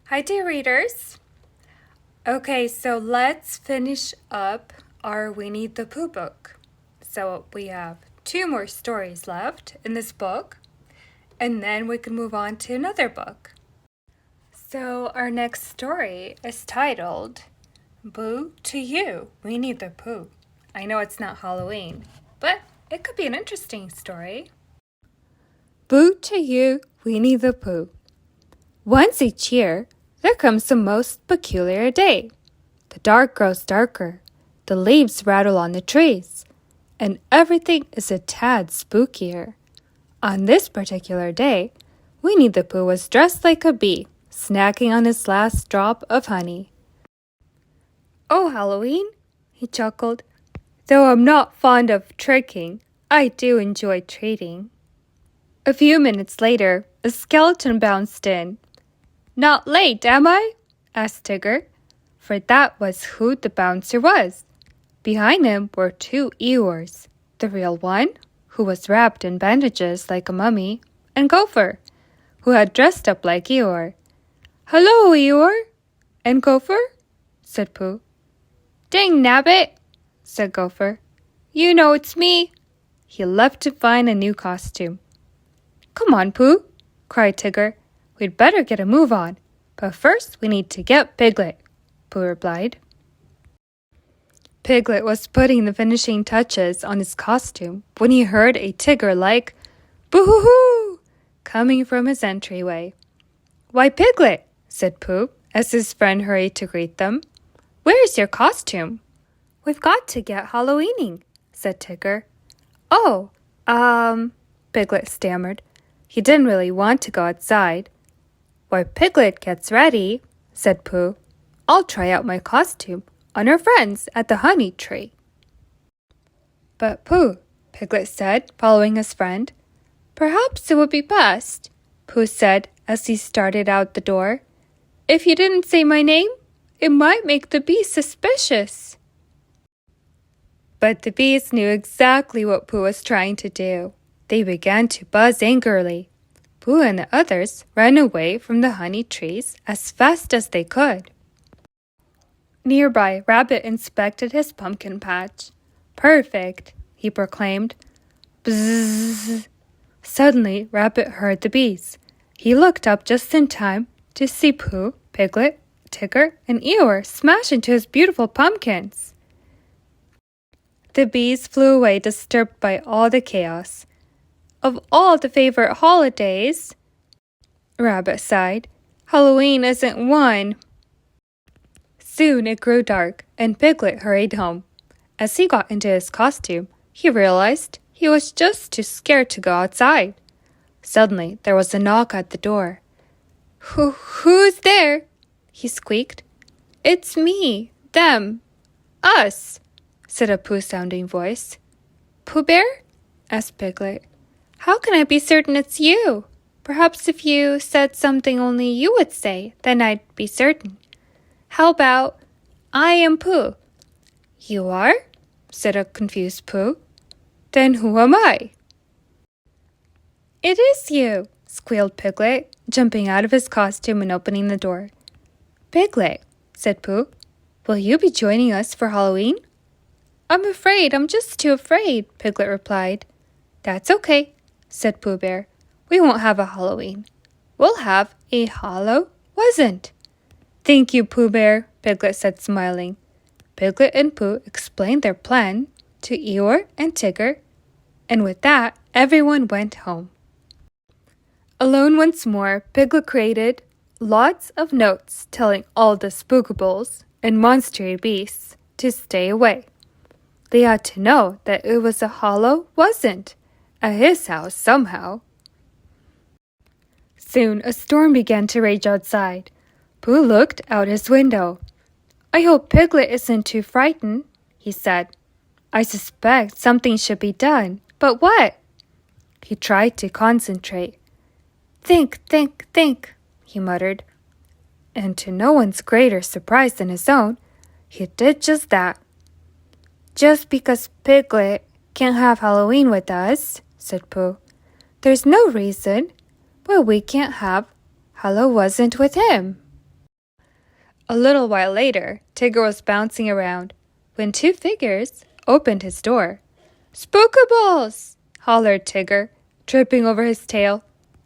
Hi, dear readers. Okay, so let's finish up our Winnie the Pooh book. So we have 2 more stories left in this book, and then we can move on to another book. So our next story is titled Boo to You, Winnie the Pooh. I know it's not Halloween, but it could be an interesting story. Boo to you, Winnie the Pooh. Once each year, there comes the most peculiar day. The dark grows darker, the leaves rattle on the trees, and everything is a tad spookier. On this particular day, Winnie the Pooh was dressed like a bee, snacking on his last drop of honey. "Oh, Halloween," he chuckled. "Though I'm not fond of tricking, I do enjoy treating." A few minutes later, a skeleton bounced in. "Not late, am I?" asked Tigger, for that was who the bouncer was. Behind him were 2 Eeyores, the real one, who was wrapped in bandages like a mummy, and Gopher, who had dressed up like Eeyore. "Hello, Eeyore!" "And Gopher?" said Pooh. "Dang nabbit," said Gopher. "You know it's me." He left to find a new costume. "Come on, Pooh," cried Tigger. "We'd better get a move on. But first we need to get Piglet," Pooh replied. Piglet was putting the finishing touches on his costume when he heard a Tigger-like boo-hoo-hoo coming from his entryway. "Why, Piglet," said Pooh as his friend hurried to greet them. "Where is your costume?" "We've got to get Halloweening," said Tigger. "Oh, Piglet stammered. He didn't really want to go outside. "While Piglet gets ready," said Pooh, "I'll try out my costume on our friends at the honey tree." "But Pooh," Piglet said, following his friend. "Perhaps it would be best," Pooh said as he started out the door, "if you didn't say my name. It might make the bees suspicious." But the bees knew exactly what Pooh was trying to do. They began to buzz angrily. Pooh and the others ran away from the honey trees as fast as they could. Nearby, Rabbit inspected his pumpkin patch. "Perfect," he proclaimed. Bzzz! Suddenly, Rabbit heard the bees. He looked up just in time to see Pooh, Piglet, Tigger, and Eeyore smash into his beautiful pumpkins. The bees flew away disturbed by all the chaos. "Of all the favorite holidays," Rabbit sighed, "Halloween isn't one." Soon it grew dark, and Piglet hurried home. As he got into his costume, he realized he was just too scared to go outside. Suddenly, there was a knock at the door. Who's there?" he squeaked. "It's me, them, us," said a Pooh-sounding voice. "Pooh Bear?" asked Piglet. "How can I be certain it's you? Perhaps if you said something only you would say, then I'd be certain. How about, 'I am Pooh'?" "You are?" said a confused Pooh. "Then who am I?" "It is you," squealed Piglet, jumping out of his costume and opening the door. "Piglet," said Pooh, "will you be joining us for Halloween?" "I'm afraid, I'm just too afraid," Piglet replied. "That's okay," said Pooh Bear. "We won't have a Halloween. We'll have a Hallow-wasn't." "Thank you, Pooh Bear," Piglet said, smiling. Piglet and Pooh explained their plan to Eeyore and Tigger, and with that, everyone went home. Alone once more, Piglet created lots of notes telling all the spookables and monstery beasts to stay away. They had to know that it was a Hallow-wasn't at his house somehow. Soon a storm began to rage outside. Pooh looked out his window. "I hope Piglet isn't too frightened," he said. "I suspect something should be done, but what?" He tried to concentrate. Think, he muttered. And to no one's greater surprise than his own, he did just that. "Just because Piglet can't have Halloween with us," said Pooh, "there's no reason why we can't have Hallow-wasn't with him." A little while later, Tigger was bouncing around when two figures opened his door. "Spookables!" hollered Tigger, tripping over his tail.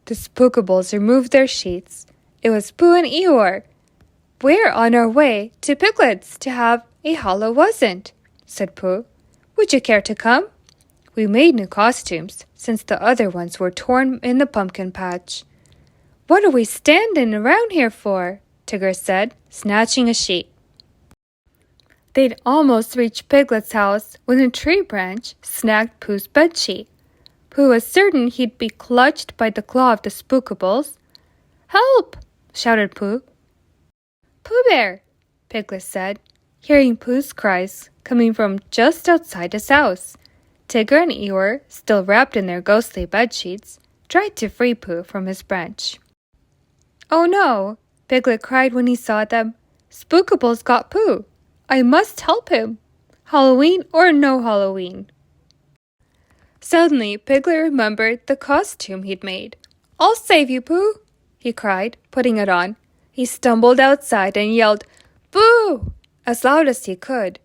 The Spookables removed their sheets. It was Pooh and Eeyore. "We're on our way to Piglets to have a Halloween," said Pooh. "Would you care to come? We made new costumes since the other ones were torn in the pumpkin patch." "What are we standing around here for?" Tigger said, snatching a sheet. They'd almost reached Piglet's house when a tree branch snagged Pooh's bedsheet. Pooh was certain he'd be clutched by the claw of the Spookables. "Help!" shouted Pooh. "Pooh Bear," Piglet said, hearing Pooh's cries coming from just outside his house. Tigger and Eeyore, still wrapped in their ghostly bedsheets, tried to free Pooh from his branch. "Oh no!" Piglet cried when he saw them. "Spookables got Pooh. I must help him. Halloween or no Halloween." Suddenly, Piglet remembered the costume he'd made. "I'll save you, Pooh!" he cried, putting it on. He stumbled outside and yelled, "Boo!" as loud as he could.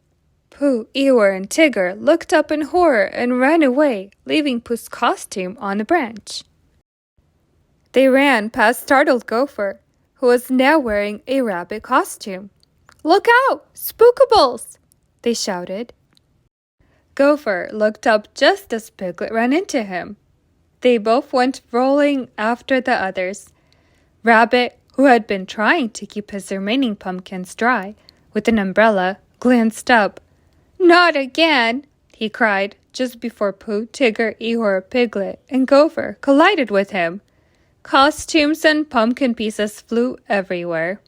Pooh, Eeyore, and Tigger looked up in horror and ran away, leaving Pooh's costume on the branch. They ran past startled Gopher, who was now wearing a rabbit costume. "Look out! Spookables!" they shouted. Gopher looked up just as Piglet ran into him. They both went rolling after the others. Rabbit, who had been trying to keep his remaining pumpkins dry with an umbrella, glanced up. "Not again!" he cried, just before Pooh, Tigger, Eeyore, Piglet, and Gopher collided with him. Costumes and pumpkin pieces flew everywhere.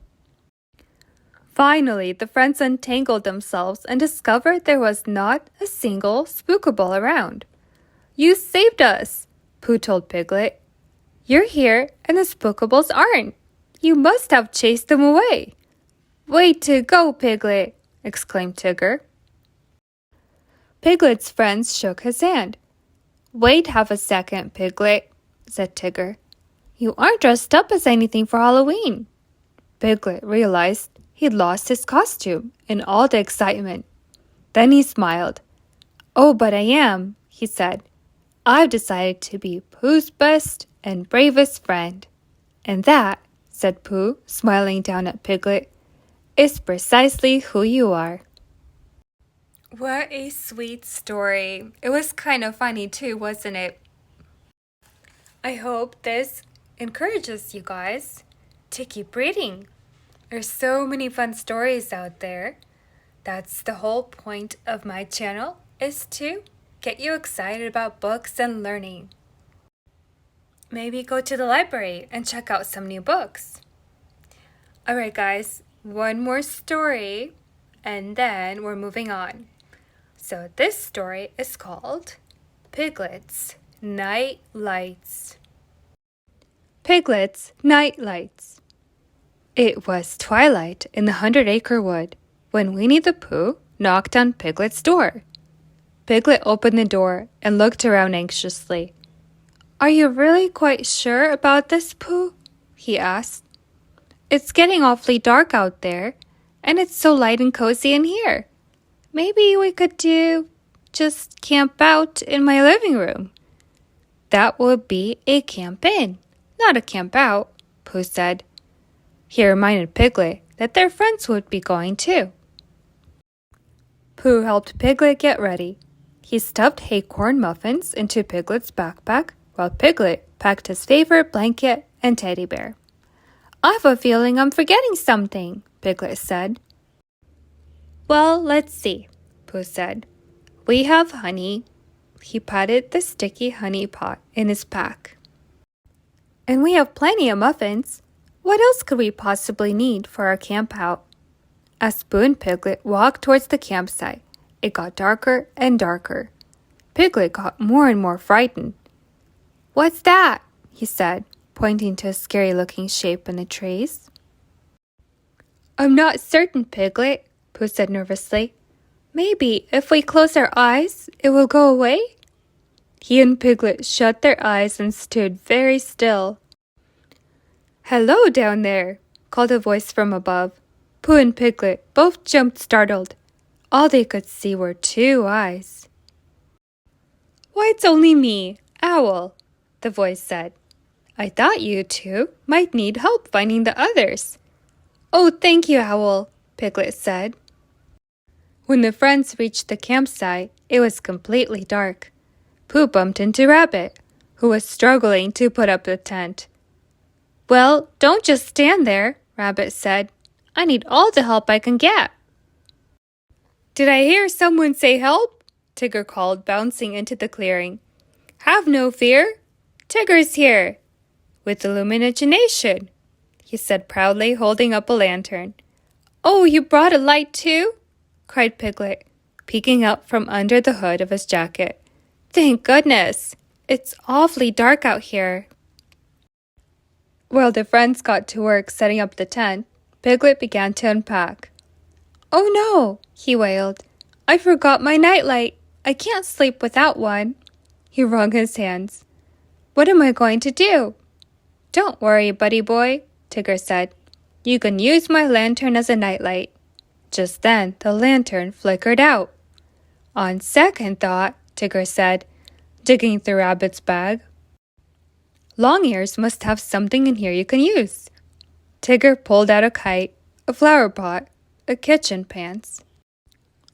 Finally, the friends untangled themselves and discovered there was not a single Spookable around. "You saved us," Pooh told Piglet. "You're here and the Spookables aren't. You must have chased them away." "Way to go, Piglet!" exclaimed Tigger. Piglet's friends shook his hand. "Wait half a second, Piglet," said Tigger. "You aren't dressed up as anything for Halloween." Piglet realized he'd lost his costume in all the excitement. Then he smiled. "Oh, but I am," he said. "I've decided to be Pooh's best and bravest friend." "And that," said Pooh, smiling down at Piglet, "is precisely who you are." What a sweet story. It was kind of funny too, wasn't it? I hope this encourages you guys to keep reading. There's so many fun stories out there. That's the whole point of my channel, is to get you excited about books and learning. Maybe go to the library and check out some new books. Alright guys, one more story and then we're moving on. So this story is called Piglets, Night Lights. Piglets, Night Lights. It was twilight in the 100-acre wood when Winnie the Pooh knocked on Piglet's door. Piglet opened the door and looked around anxiously. "Are you really quite sure about this, Pooh?" he asked. "It's getting awfully dark out there, and it's so light and cozy in here. Maybe we could just camp out in my living room." "That would be a camp in, not a camp out," Pooh said. He reminded Piglet that their friends would be going too. Pooh helped Piglet get ready. He stuffed acorn muffins into Piglet's backpack while Piglet packed his favorite blanket and teddy bear. "I have a feeling I'm forgetting something," Piglet said. "Well, let's see," Pooh said. "We have honey." He patted the sticky honey pot in his pack. "And we have plenty of muffins. What else could we possibly need for our camp out?" As Pooh and Piglet walked towards the campsite, it got darker and darker. Piglet got more and more frightened. "What's that?" he said, pointing to a scary-looking shape in the trees. "I'm not certain, Piglet," Pooh said nervously. "Maybe if we close our eyes, it will go away?" He and Piglet shut their eyes and stood very still. "Hello down there," called a voice from above. Pooh and Piglet both jumped startled. All they could see were two eyes. "Why, it's only me, Owl," the voice said. "I thought you two might need help finding the others." "Oh, thank you, Owl," Piglet said. When the friends reached the campsite, it was completely dark. Pooh bumped into Rabbit, who was struggling to put up the tent. "Well, don't just stand there," Rabbit said. "I need all the help I can get." "Did I hear someone say help?" Tigger called, bouncing into the clearing. "Have no fear. Tigger's here. With illumination," he said proudly, holding up a lantern. "Oh, you brought a light too?" cried Piglet, peeking out from under the hood of his jacket. "Thank goodness. It's awfully dark out here." While the friends got to work setting up the tent, Piglet began to unpack. "Oh no," he wailed. "I forgot my nightlight. I can't sleep without one." He wrung his hands. "What am I going to do?" "Don't worry, buddy boy," Tigger said. "You can use my lantern as a nightlight." Just then, the lantern flickered out. "On second thought," Tigger said, digging through Rabbit's bag, "Longears must have something in here you can use." Tigger pulled out a kite, a flower pot, a kitchen pans.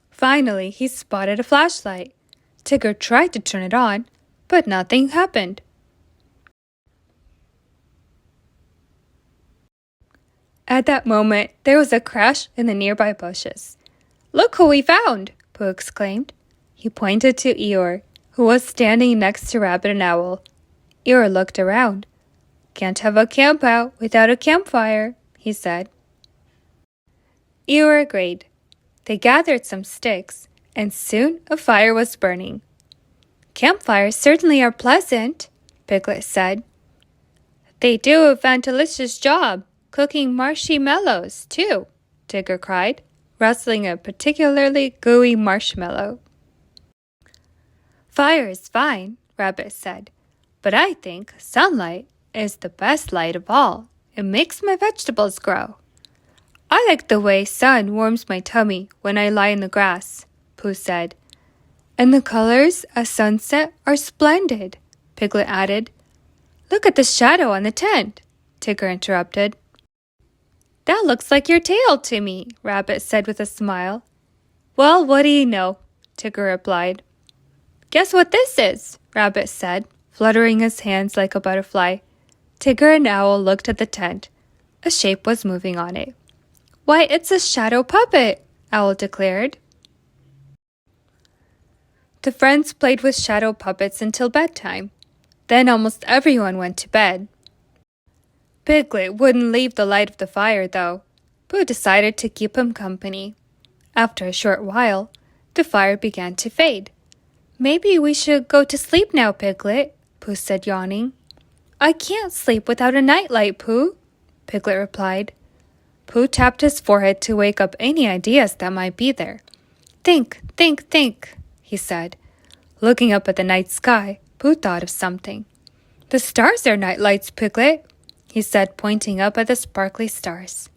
Finally, he spotted a flashlight. Tigger tried to turn it on, but nothing happened. At that moment, there was a crash in the nearby bushes. "Look who we found!" Pooh exclaimed. He pointed to Eeyore, who was standing next to Rabbit and Owl. Eeyore looked around. "Can't have a camp out without a campfire," he said. Eeyore agreed. They gathered some sticks, and soon a fire was burning. "Campfires certainly are pleasant," Piglet said. "They do a fantalicious job cooking marshmallows, too," Tigger cried, rustling a particularly gooey marshmallow. "Fire is fine," Rabbit said, "but I think sunlight is the best light of all. It makes my vegetables grow." "I like the way sun warms my tummy when I lie in the grass," Pooh said. "And the colors at sunset are splendid," Piglet added. "Look at the shadow on the tent," Tigger interrupted. "That looks like your tail to me," Rabbit said with a smile. "Well, what do you know?" Tigger replied. "Guess what this is?" Rabbit said, fluttering his hands like a butterfly. Tigger and Owl looked at the tent. A shape was moving on it. "Why, it's a shadow puppet," Owl declared. The friends played with shadow puppets until bedtime. Then almost everyone went to bed. Piglet wouldn't leave the light of the fire, though. Pooh decided to keep him company. After a short while, the fire began to fade. "Maybe we should go to sleep now, Piglet," Pooh said, yawning. "I can't sleep without a nightlight, Pooh," Piglet replied. Pooh tapped his forehead to wake up any ideas that might be there. "Think, think, think," he said. Looking up at the night sky, Pooh thought of something. "The stars are nightlights, Piglet," he said, pointing up at the sparkly stars.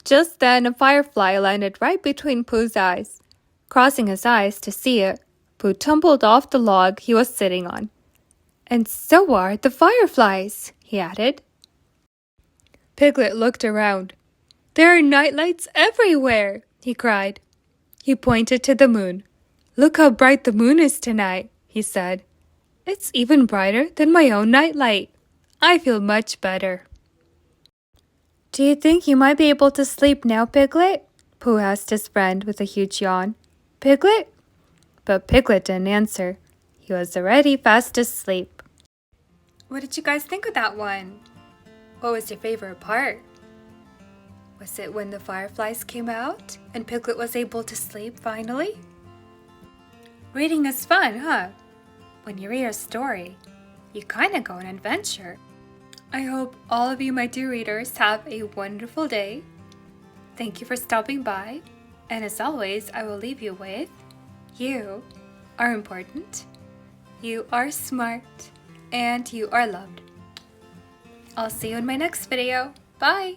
Just then, a firefly landed right between Pooh's eyes. Crossing his eyes to see it, Pooh tumbled off the log he was sitting on. "And so are the fireflies," he added. Piglet looked around. "There are nightlights everywhere," he cried. He pointed to the moon. "Look how bright the moon is tonight," he said. "It's even brighter than my own nightlight. I feel much better." "Do you think you might be able to sleep now, Piglet?" Pooh asked his friend with a huge yawn. "Piglet?" But Piglet didn't answer. He was already fast asleep. What did you guys think of that one? What was your favorite part? Was it when the fireflies came out and Piglet was able to sleep finally? Reading is fun, huh? When you read a story, you kind of go on an adventure. I hope all of you, my dear readers, have a wonderful day. Thank you for stopping by. And as always, I will leave you with, you are important, you are smart, and you are loved. I'll see you in my next video. Bye!